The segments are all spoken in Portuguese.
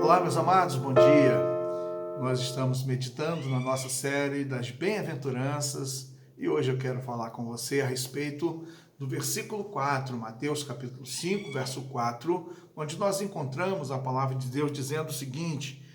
Olá, meus amados, bom dia. Nós estamos meditando na nossa série das bem-aventuranças e hoje eu quero falar com você a respeito do versículo 4, Mateus capítulo 5, verso 4, onde nós encontramos a palavra de Deus dizendo o seguinte: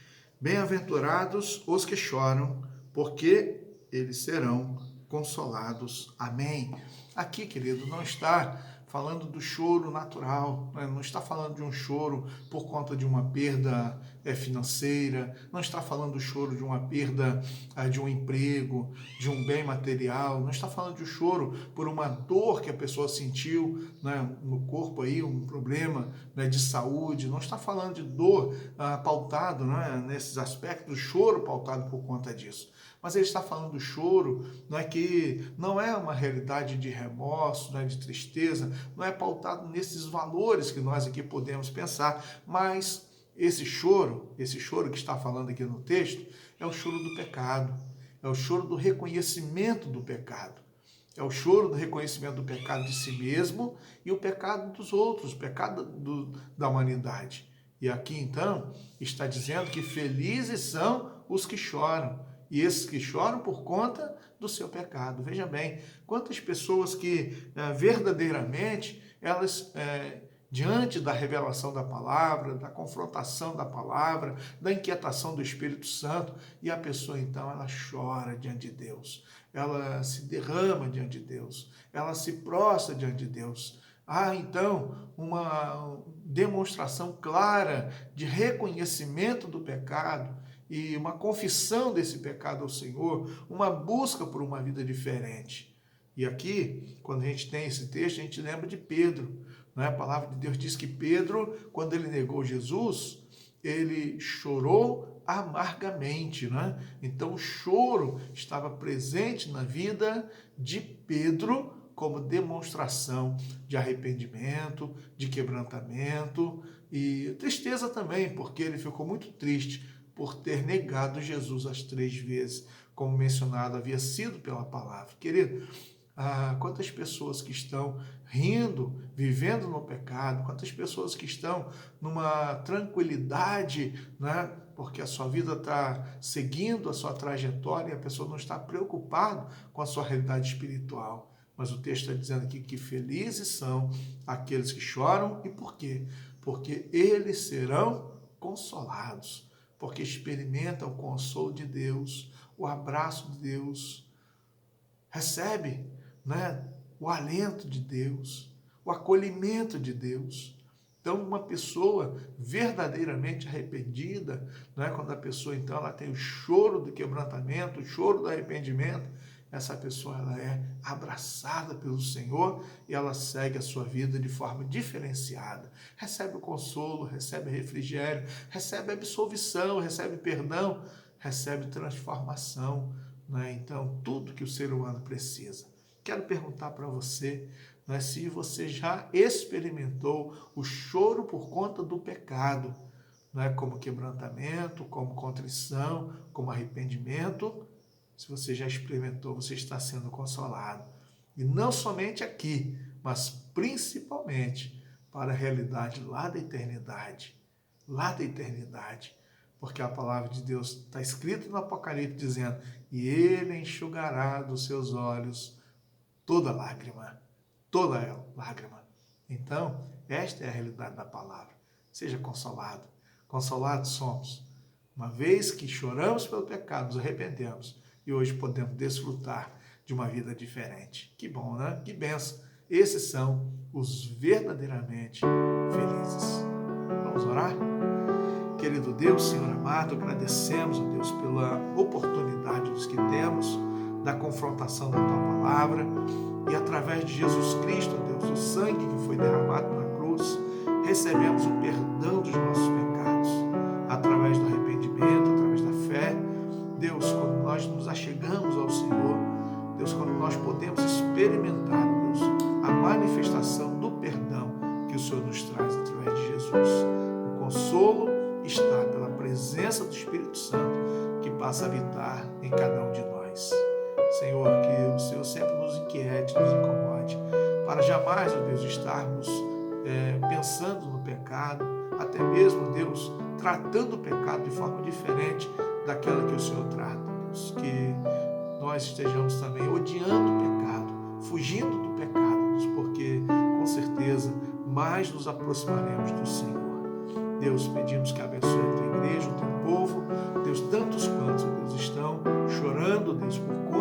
bem-aventurados os que choram, porque eles serão consolados. Amém. Aqui, querido, não está falando do choro natural, né? Não está falando de um choro por conta de uma perda financeira, não está falando do choro de uma perda de um emprego, de um bem material, não está falando de um choro por uma dor que a pessoa sentiu, né, no corpo aí, um problema, né, de saúde, não está falando de dor pautado, né, nesses aspectos, choro pautado por conta disso. Mas ele está falando do choro, não é que não é uma realidade de remorso, não é de tristeza, não é pautado nesses valores que nós aqui podemos pensar, mas esse choro que está falando aqui no texto, é o choro do pecado, é o choro do reconhecimento do pecado, é o choro do reconhecimento do pecado de si mesmo e o pecado dos outros, o pecado da humanidade. E aqui então está dizendo que felizes são os que choram, e esses que choram por conta do seu pecado. Veja bem, quantas pessoas que verdadeiramente elas diante da revelação da palavra, da confrontação da palavra, da inquietação do Espírito Santo, e a pessoa então ela chora diante de Deus, ela se derrama diante de Deus, ela se prostra diante de Deus. Há então uma demonstração clara de reconhecimento do pecado e uma confissão desse pecado ao Senhor, uma busca por uma vida diferente. E aqui, quando a gente tem esse texto, a gente lembra de Pedro. A palavra de Deus diz que Pedro, quando ele negou Jesus, ele chorou amargamente. Então o choro estava presente na vida de Pedro como demonstração de arrependimento, de quebrantamento e tristeza também, porque ele ficou muito triste por ter negado Jesus as 3 vezes, como mencionado havia sido pela palavra. Querido, quantas pessoas que estão rindo, vivendo no pecado, quantas pessoas que estão numa tranquilidade, né? Porque a sua vida está seguindo a sua trajetória e a pessoa não está preocupada com a sua realidade espiritual. Mas o texto está dizendo aqui que felizes são aqueles que choram. E por quê? Porque eles serão consolados, porque experimentam o consolo de Deus, o abraço de Deus, recebe, né, o alento de Deus, o acolhimento de Deus. Então, uma pessoa verdadeiramente arrependida, né, quando a pessoa então ela tem o choro do quebrantamento, o choro do arrependimento, essa pessoa ela é abraçada pelo Senhor e ela segue a sua vida de forma diferenciada. Recebe o consolo, recebe refrigério, recebe absolvição, recebe perdão, recebe transformação. Então, tudo que o ser humano precisa. Quero perguntar para você, se você já experimentou o choro por conta do pecado, como quebrantamento, como contrição, como arrependimento. Se você já experimentou, você está sendo consolado. E não somente aqui, mas principalmente para a realidade lá da eternidade. Lá da eternidade. Porque a palavra de Deus está escrita no Apocalipse dizendo: e ele enxugará dos seus olhos toda lágrima. Toda lágrima. Então, esta é a realidade da palavra. Seja consolado. Consolados somos. Uma vez que choramos pelo pecado, nos arrependemos. E hoje podemos desfrutar de uma vida diferente. Que bom, né? Que bênção. Esses são os verdadeiramente felizes. Vamos orar? Querido Deus, Senhor amado, agradecemos, ó Deus, pela oportunidade que temos da confrontação da Tua Palavra e através de Jesus Cristo, ó Deus, o sangue que foi derramado na cruz, recebemos o perdão dos nossos pecados através do arrependimento, através da fé. Deus, quando nós nos achegamos ao Senhor, Deus, quando nós podemos experimentar, Deus, a manifestação do perdão que o Senhor nos traz através de Jesus. O consolo está pela presença do Espírito Santo que passa a habitar em cada um de nós. Senhor, que o Senhor sempre nos inquiete, nos incomode, para jamais, ó Deus, estarmos pensando no pecado, até mesmo, Deus, tratando o pecado de forma diferente daquela que o Senhor trata, Deus. Que nós estejamos também odiando o pecado, fugindo do pecado, Deus, porque com certeza mais nos aproximaremos do Senhor. Deus, pedimos que abençoe a tua igreja, o teu povo, Deus, tantos quantos, Deus, estão chorando, Deus, por